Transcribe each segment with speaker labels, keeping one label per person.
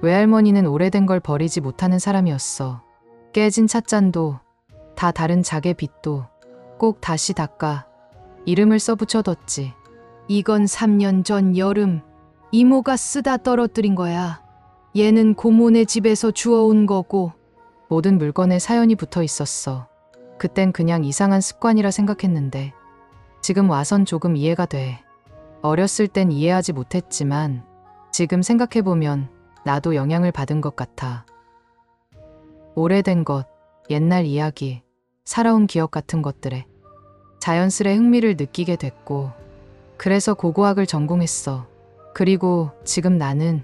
Speaker 1: 외할머니는 오래된 걸 버리지 못하는 사람이었어. 깨진 찻잔도 다 다른 자개 빗도 꼭 다시 닦아 이름을 써붙여뒀지. 이건 3년 전 여름 이모가 쓰다 떨어뜨린 거야. 얘는 고모네 집에서 주워온 거고. 모든 물건에 사연이 붙어 있었어. 그땐 그냥 이상한 습관이라 생각했는데 지금 와선 조금 이해가 돼. 어렸을 땐 이해하지 못했지만 지금 생각해보면 나도 영향을 받은 것 같아. 오래된 것, 옛날 이야기, 살아온 기억 같은 것들에 자연스레 흥미를 느끼게 됐고 그래서 고고학을 전공했어. 그리고 지금 나는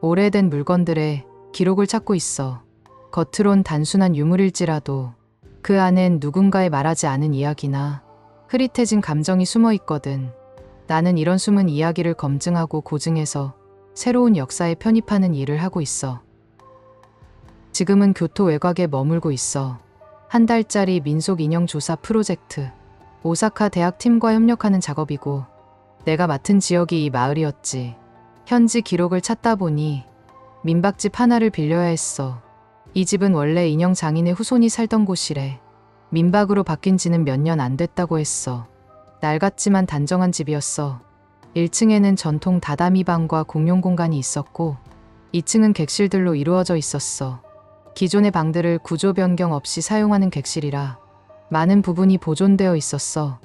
Speaker 1: 오래된 물건들의 기록을 찾고 있어. 겉으론 단순한 유물일지라도 그 안엔 누군가의 말하지 않은 이야기나 흐릿해진 감정이 숨어 있거든. 나는 이런 숨은 이야기를 검증하고 고증해서 새로운 역사에 편입하는 일을 하고 있어. 지금은 교토 외곽에 머물고 있어. 한 달짜리 민속 인형 조사 프로젝트. 오사카 대학 팀과 협력하는 작업이고 내가 맡은 지역이 이 마을이었지. 현지 기록을 찾다 보니 민박집 하나를 빌려야 했어. 이 집은 원래 인형 장인의 후손이 살던 곳이래. 민박으로 바뀐 지는 몇 년 안 됐다고 했어. 낡았지만 단정한 집이었어. 1층에는 전통 다다미 방과 공용 공간이 있었고 2층은 객실들로 이루어져 있었어. 기존의 방들을 구조 변경 없이 사용하는 객실이라 많은 부분이 보존되어 있었어.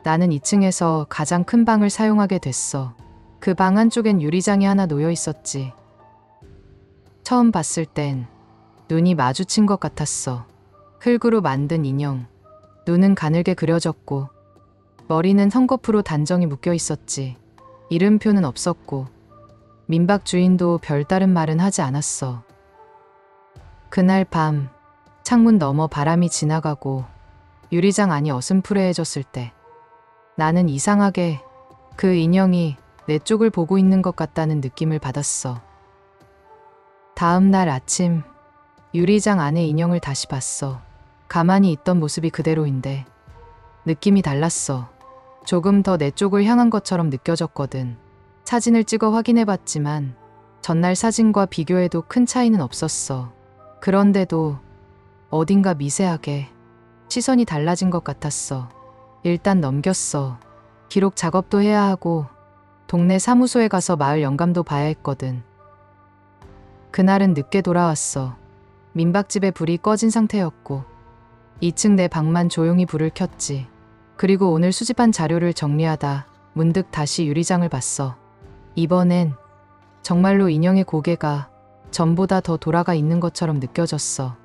Speaker 1: 나는 2층에서 가장 큰 방을 사용하게 됐어. 그 방 한쪽엔 유리장이 하나 놓여 있었지. 처음 봤을 땐 눈이 마주친 것 같았어. 흙으로 만든 인형. 눈은 가늘게 그려졌고 머리는 헝겊으로 단정히 묶여 있었지. 이름표는 없었고 민박 주인도 별다른 말은 하지 않았어. 그날 밤 창문 너머 바람이 지나가고 유리장 안이 어슴푸레해졌을 때 나는 이상하게 그 인형이 내 쪽을 보고 있는 것 같다는 느낌을 받았어. 다음 날 아침 유리장 안의 인형을 다시 봤어. 가만히 있던 모습이 그대로인데 느낌이 달랐어. 조금 더 내 쪽을 향한 것처럼 느껴졌거든. 사진을 찍어 확인해봤지만 전날 사진과 비교해도 큰 차이는 없었어. 그런데도 어딘가 미세하게 시선이 달라진 것 같았어. 일단 넘겼어. 기록 작업도 해야 하고 동네 사무소에 가서 마을 영감도 봐야 했거든. 그날은 늦게 돌아왔어. 민박집에 불이 꺼진 상태였고 2층 내 방만 조용히 불을 켰지. 그리고 오늘 수집한 자료를 정리하다 문득 다시 유리장을 봤어. 이번엔 정말로 인형의 고개가 전보다 더 돌아가 있는 것처럼 느껴졌어.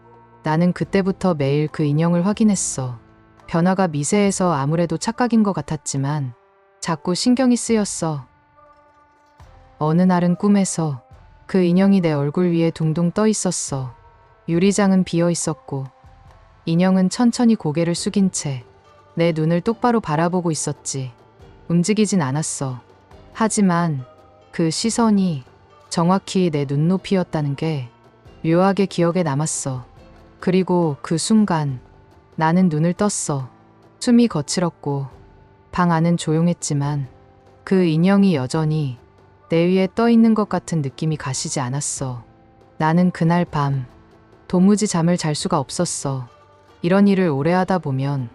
Speaker 1: 나는 그때부터 매일 그 인형을 확인했어. 변화가 미세해서 아무래도 착각인 것 같았지만 자꾸 신경이 쓰였어. 어느 날은 꿈에서 그 인형이 내 얼굴 위에 둥둥 떠 있었어. 유리장은 비어 있었고 인형은 천천히 고개를 숙인 채 내 눈을 똑바로 바라보고 있었지. 움직이진 않았어. 하지만 그 시선이 정확히 내 눈높이였다는 게 묘하게 기억에 남았어. 그리고 그 순간 나는 눈을 떴어. 숨이 거칠었고 방 안은 조용했지만 그 인형이 여전히 내 위에 떠 있는 것 같은 느낌이 가시지 않았어. 나는 그날 밤 도무지 잠을 잘 수가 없었어. 이런 일을 오래 하다 보면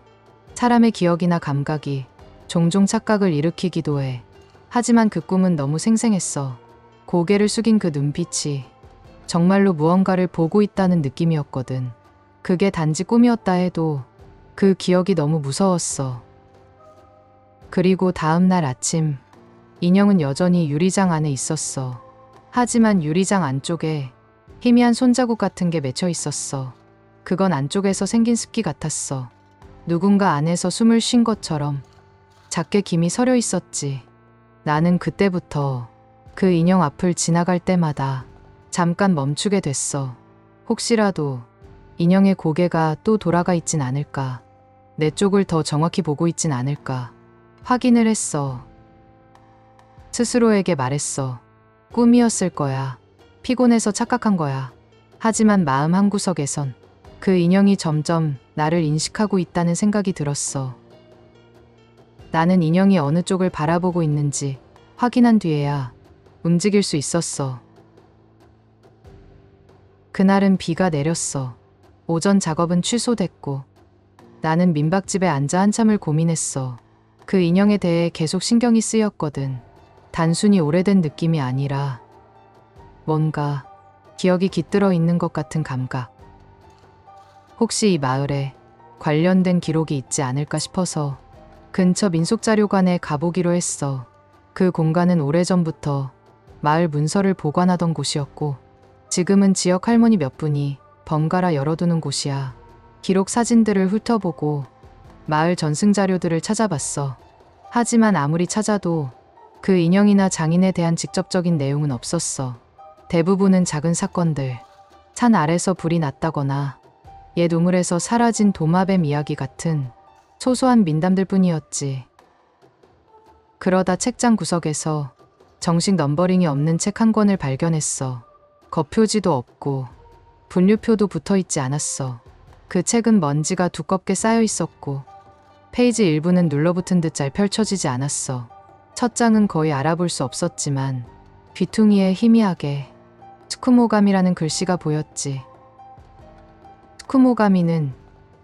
Speaker 1: 사람의 기억이나 감각이 종종 착각을 일으키기도 해. 하지만 그 꿈은 너무 생생했어. 고개를 숙인 그 눈빛이 정말로 무언가를 보고 있다는 느낌이었거든. 그게 단지 꿈이었다 해도 그 기억이 너무 무서웠어. 그리고 다음 날 아침 인형은 여전히 유리장 안에 있었어. 하지만 유리장 안쪽에 희미한 손자국 같은 게 맺혀 있었어. 그건 안쪽에서 생긴 습기 같았어. 누군가 안에서 숨을 쉰 것처럼 작게 김이 서려 있었지. 나는 그때부터 그 인형 앞을 지나갈 때마다 잠깐 멈추게 됐어. 혹시라도 인형의 고개가 또 돌아가 있진 않을까. 내 쪽을 더 정확히 보고 있진 않을까. 확인을 했어. 스스로에게 말했어. 꿈이었을 거야. 피곤해서 착각한 거야. 하지만 마음 한구석에선 그 인형이 점점 나를 인식하고 있다는 생각이 들었어. 나는 인형이 어느 쪽을 바라보고 있는지 확인한 뒤에야 움직일 수 있었어. 그날은 비가 내렸어. 오전 작업은 취소됐고 나는 민박집에 앉아 한참을 고민했어. 그 인형에 대해 계속 신경이 쓰였거든. 단순히 오래된 느낌이 아니라 뭔가 기억이 깃들어 있는 것 같은 감각. 혹시 이 마을에 관련된 기록이 있지 않을까 싶어서 근처 민속자료관에 가보기로 했어. 그 공간은 오래전부터 마을 문서를 보관하던 곳이었고 지금은 지역 할머니 몇 분이 번갈아 열어두는 곳이야. 기록 사진들을 훑어보고 마을 전승 자료들을 찾아봤어. 하지만 아무리 찾아도 그 인형이나 장인에 대한 직접적인 내용은 없었어. 대부분은 작은 사건들, 산 아래서 불이 났다거나 옛 우물에서 사라진 도마뱀 이야기 같은 소소한 민담들 뿐이었지. 그러다 책장 구석에서 정식 넘버링이 없는 책 한 권을 발견했어. 겉표지도 없고 분류표도 붙어있지 않았어. 그 책은 먼지가 두껍게 쌓여 있었고 페이지 일부는 눌러붙은 듯 잘 펼쳐지지 않았어. 첫 장은 거의 알아볼 수 없었지만 귀퉁이에 희미하게 스쿠모가미라는 글씨가 보였지. 스쿠모가미는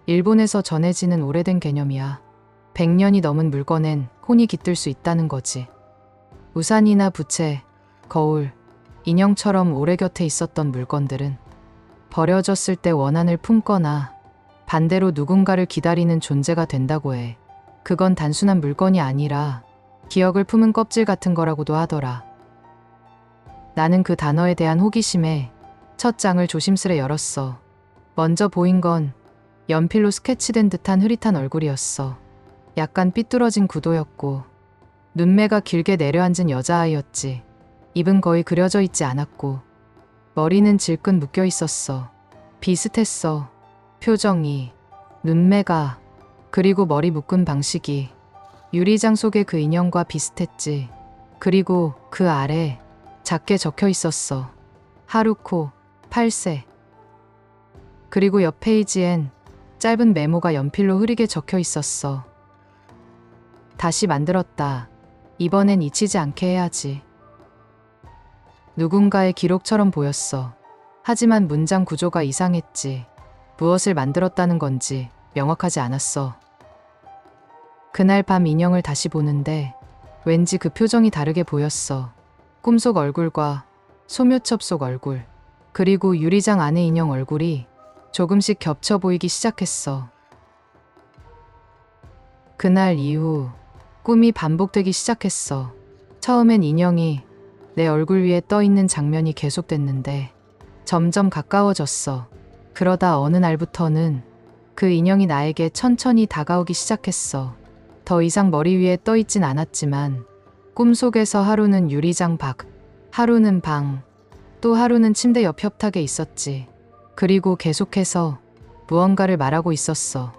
Speaker 1: 일본에서 전해지는 오래된 개념이야. 100년이 넘은 물건엔 혼이 깃들 수 있다는 거지. 우산이나 부채, 거울, 인형처럼 오래 곁에 있었던 물건들은 버려졌을 때 원한을 품거나 반대로 누군가를 기다리는 존재가 된다고 해. 그건 단순한 물건이 아니라 기억을 품은 껍질 같은 거라고도 하더라. 나는 그 단어에 대한 호기심에 첫 장을 조심스레 열었어. 먼저 보인 건 연필로 스케치된 듯한 흐릿한 얼굴이었어. 약간 삐뚤어진 구도였고 눈매가 길게 내려앉은 여자아이였지. 입은 거의 그려져 있지 않았고 머리는 질끈 묶여 있었어. 비슷했어. 표정이, 눈매가, 그리고 머리 묶은 방식이 유리장 속의 그 인형과 비슷했지. 그리고 그 아래 작게 적혀 있었어. 하루코, 8세. 그리고 옆 페이지엔 짧은 메모가 연필로 흐리게 적혀 있었어. 다시 만들었다. 이번엔 잊히지 않게 해야지. 누군가의 기록처럼 보였어. 하지만 문장 구조가 이상했지. 무엇을 만들었다는 건지 명확하지 않았어. 그날 밤 인형을 다시 보는데 왠지 그 표정이 다르게 보였어. 꿈속 얼굴과 소묘첩 속 얼굴, 그리고 유리장 안의 인형 얼굴이 조금씩 겹쳐 보이기 시작했어. 그날 이후 꿈이 반복되기 시작했어. 처음엔 인형이 내 얼굴 위에 떠 있는 장면이 계속됐는데 점점 가까워졌어. 그러다 어느 날부터는 그 인형이 나에게 천천히 다가오기 시작했어. 더 이상 머리 위에 떠 있진 않았지만 꿈속에서 하루는 유리장 밖, 하루는 방, 또 하루는 침대 옆 협탁에 있었지. 그리고 계속해서 무언가를 말하고 있었어.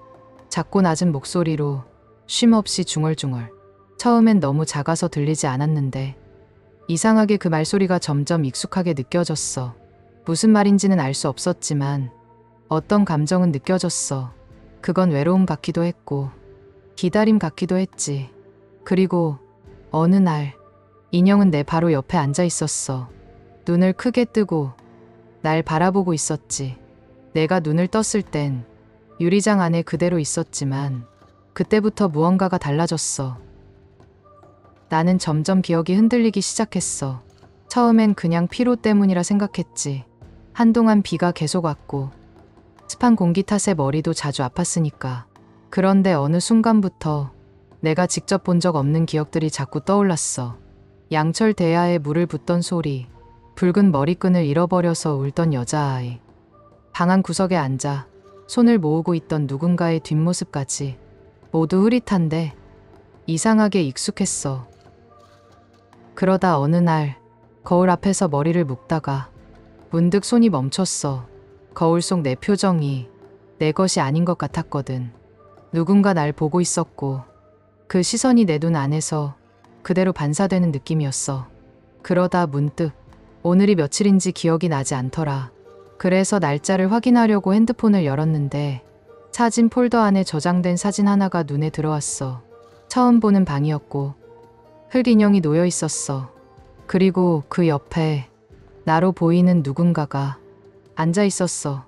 Speaker 1: 작고 낮은 목소리로 쉼없이 중얼중얼. 처음엔 너무 작아서 들리지 않았는데 이상하게 그 말소리가 점점 익숙하게 느껴졌어. 무슨 말인지는 알 수 없었지만 어떤 감정은 느껴졌어. 그건 외로움 같기도 했고 기다림 같기도 했지. 그리고 어느 날 인형은 내 바로 옆에 앉아 있었어. 눈을 크게 뜨고 날 바라보고 있었지. 내가 눈을 떴을 땐 유리장 안에 그대로 있었지만 그때부터 무언가가 달라졌어. 나는 점점 기억이 흔들리기 시작했어. 처음엔 그냥 피로 때문이라 생각했지. 한동안 비가 계속 왔고 습한 공기 탓에 머리도 자주 아팠으니까. 그런데 어느 순간부터 내가 직접 본 적 없는 기억들이 자꾸 떠올랐어. 양철 대야에 물을 붓던 소리, 붉은 머리끈을 잃어버려서 울던 여자아이, 방 안 구석에 앉아 손을 모으고 있던 누군가의 뒷모습까지 모두 흐릿한데 이상하게 익숙했어. 그러다 어느 날 거울 앞에서 머리를 묶다가 문득 손이 멈췄어. 거울 속 내 표정이 내 것이 아닌 것 같았거든. 누군가 날 보고 있었고 그 시선이 내 눈 안에서 그대로 반사되는 느낌이었어. 그러다 문득 오늘이 며칠인지 기억이 나지 않더라. 그래서 날짜를 확인하려고 핸드폰을 열었는데 사진 폴더 안에 저장된 사진 하나가 눈에 들어왔어. 처음 보는 방이었고 흙인형이 놓여 있었어. 그리고 그 옆에 나로 보이는 누군가가 앉아 있었어.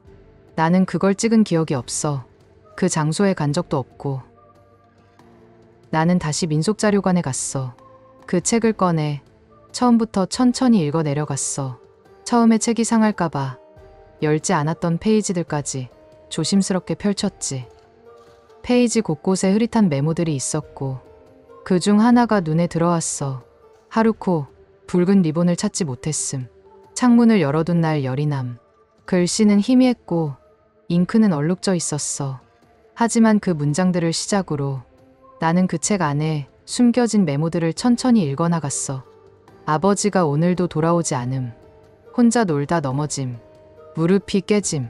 Speaker 1: 나는 그걸 찍은 기억이 없어. 그 장소에 간 적도 없고. 나는 다시 민속자료관에 갔어. 그 책을 꺼내 처음부터 천천히 읽어 내려갔어. 처음에 책이 상할까봐 열지 않았던 페이지들까지 조심스럽게 펼쳤지. 페이지 곳곳에 흐릿한 메모들이 있었고 그 중 하나가 눈에 들어왔어. 하루코, 붉은 리본을 찾지 못했음. 창문을 열어둔 날 열이남. 글씨는 희미했고 잉크는 얼룩져 있었어. 하지만 그 문장들을 시작으로 나는 그 책 안에 숨겨진 메모들을 천천히 읽어나갔어. 아버지가 오늘도 돌아오지 않음. 혼자 놀다 넘어짐. 무릎이 깨짐.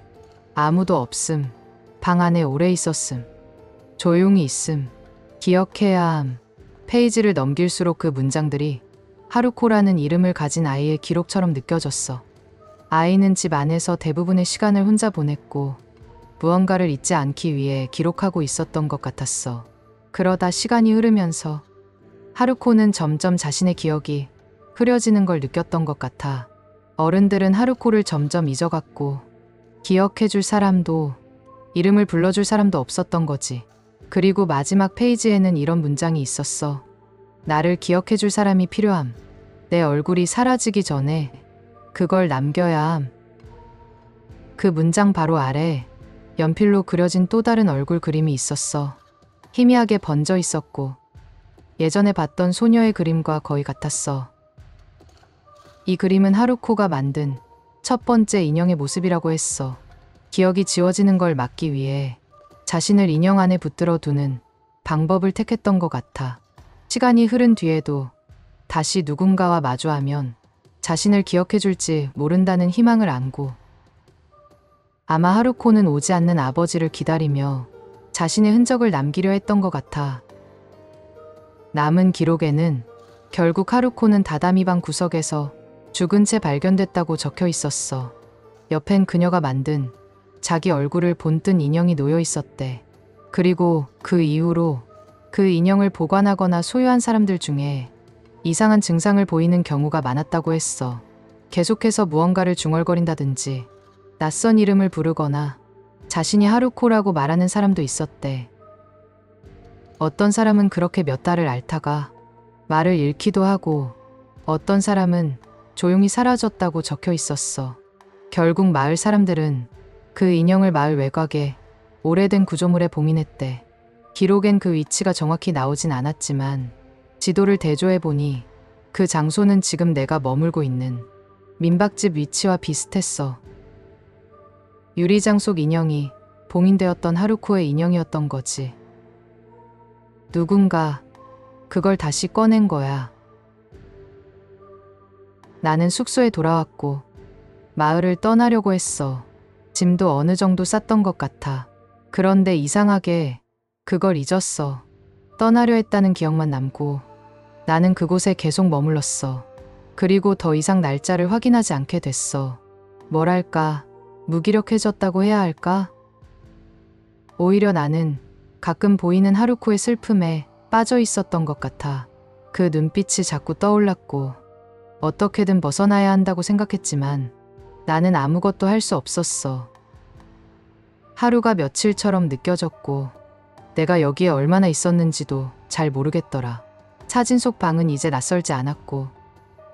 Speaker 1: 아무도 없음. 방 안에 오래 있었음. 조용히 있음. 기억해야 함. 페이지를 넘길수록 그 문장들이 하루코라는 이름을 가진 아이의 기록처럼 느껴졌어. 아이는 집 안에서 대부분의 시간을 혼자 보냈고 무언가를 잊지 않기 위해 기록하고 있었던 것 같았어. 그러다 시간이 흐르면서 하루코는 점점 자신의 기억이 흐려지는 걸 느꼈던 것 같아. 어른들은 하루코를 점점 잊어갔고 기억해줄 사람도 이름을 불러줄 사람도 없었던 거지. 그리고 마지막 페이지에는 이런 문장이 있었어. 나를 기억해줄 사람이 필요함. 내 얼굴이 사라지기 전에 그걸 남겨야 함. 그 문장 바로 아래 연필로 그려진 또 다른 얼굴 그림이 있었어. 희미하게 번져 있었고 예전에 봤던 소녀의 그림과 거의 같았어. 이 그림은 하루코가 만든 첫 번째 인형의 모습이라고 했어. 기억이 지워지는 걸 막기 위해 자신을 인형 안에 붙들어 두는 방법을 택했던 것 같아. 시간이 흐른 뒤에도 다시 누군가와 마주하면 자신을 기억해줄지 모른다는 희망을 안고 아마 하루코는 오지 않는 아버지를 기다리며 자신의 흔적을 남기려 했던 것 같아. 남은 기록에는 결국 하루코는 다다미 방 구석에서 죽은 채 발견됐다고 적혀 있었어. 옆엔 그녀가 만든 자기 얼굴을 본뜬 인형이 놓여 있었대. 그리고 그 이후로 그 인형을 보관하거나 소유한 사람들 중에 이상한 증상을 보이는 경우가 많았다고 했어. 계속해서 무언가를 중얼거린다든지 낯선 이름을 부르거나 자신이 하루코라고 말하는 사람도 있었대. 어떤 사람은 그렇게 몇 달을 앓다가 말을 잃기도 하고 어떤 사람은 조용히 사라졌다고 적혀 있었어. 결국 마을 사람들은 그 인형을 마을 외곽에 오래된 구조물에 봉인했대. 기록엔 그 위치가 정확히 나오진 않았지만 지도를 대조해보니 그 장소는 지금 내가 머물고 있는 민박집 위치와 비슷했어. 유리장 속 인형이 봉인되었던 하루코의 인형이었던 거지. 누군가 그걸 다시 꺼낸 거야. 나는 숙소에 돌아왔고 마을을 떠나려고 했어. 짐도 어느 정도 쌌던 것 같아. 그런데 이상하게 그걸 잊었어. 떠나려 했다는 기억만 남고 나는 그곳에 계속 머물렀어. 그리고 더 이상 날짜를 확인하지 않게 됐어. 뭐랄까, 무기력해졌다고 해야 할까? 오히려 나는 가끔 보이는 하루코의 슬픔에 빠져 있었던 것 같아. 그 눈빛이 자꾸 떠올랐고 어떻게든 벗어나야 한다고 생각했지만 나는 아무것도 할 수 없었어. 하루가 며칠처럼 느껴졌고 내가 여기에 얼마나 있었는지도 잘 모르겠더라. 사진 속 방은 이제 낯설지 않았고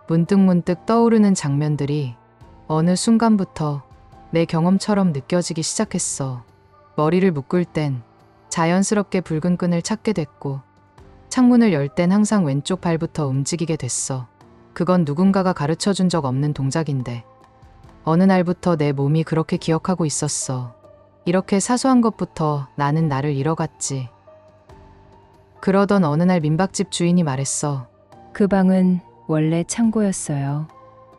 Speaker 1: 문득문득 떠오르는 장면들이 어느 순간부터 내 경험처럼 느껴지기 시작했어. 머리를 묶을 땐 자연스럽게 붉은 끈을 찾게 됐고 창문을 열 땐 항상 왼쪽 발부터 움직이게 됐어. 그건 누군가가 가르쳐준 적 없는 동작인데 어느 날부터 내 몸이 그렇게 기억하고 있었어. 이렇게 사소한 것부터 나는 나를 잃어갔지. 그러던 어느 날 민박집 주인이 말했어.
Speaker 2: 그 방은 원래 창고였어요.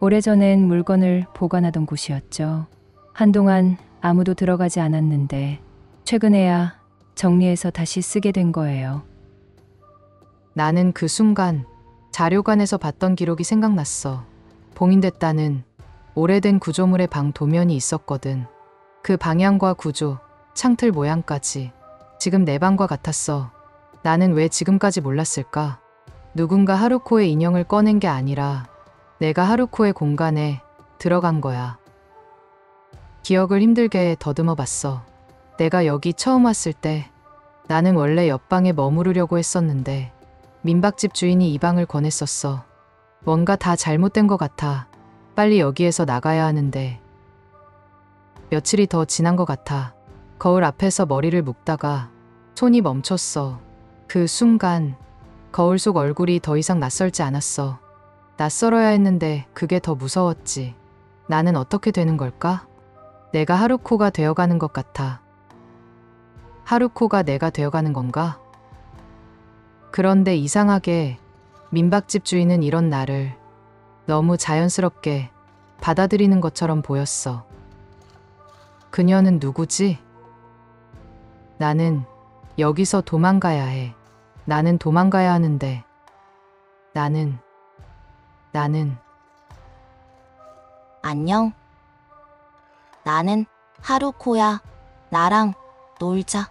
Speaker 2: 오래전엔 물건을 보관하던 곳이었죠. 한동안 아무도 들어가지 않았는데 최근에야 정리해서 다시 쓰게 된 거예요.
Speaker 1: 나는 그 순간 자료관에서 봤던 기록이 생각났어. 봉인됐다는 오래된 구조물의 방 도면이 있었거든. 그 방향과 구조, 창틀 모양까지 지금 내 방과 같았어. 나는 왜 지금까지 몰랐을까? 누군가 하루코의 인형을 꺼낸 게 아니라 내가 하루코의 공간에 들어간 거야. 기억을 힘들게 더듬어 봤어. 내가 여기 처음 왔을 때 나는 원래 옆방에 머무르려고 했었는데 민박집 주인이 이 방을 권했었어. 뭔가 다 잘못된 것 같아. 빨리 여기에서 나가야 하는데. 며칠이 더 지난 것 같아. 거울 앞에서 머리를 묶다가 손이 멈췄어. 그 순간 거울 속 얼굴이 더 이상 낯설지 않았어. 낯설어야 했는데 그게 더 무서웠지. 나는 어떻게 되는 걸까? 내가 하루코가 되어가는 것 같아. 하루코가 내가 되어가는 건가? 그런데 이상하게 민박집 주인은 이런 나를 너무 자연스럽게 받아들이는 것처럼 보였어. 그녀는 누구지? 나는 여기서 도망가야 해. 나는 도망가야 하는데 나는
Speaker 3: 안녕. 나는 하루코야. 나랑 놀자.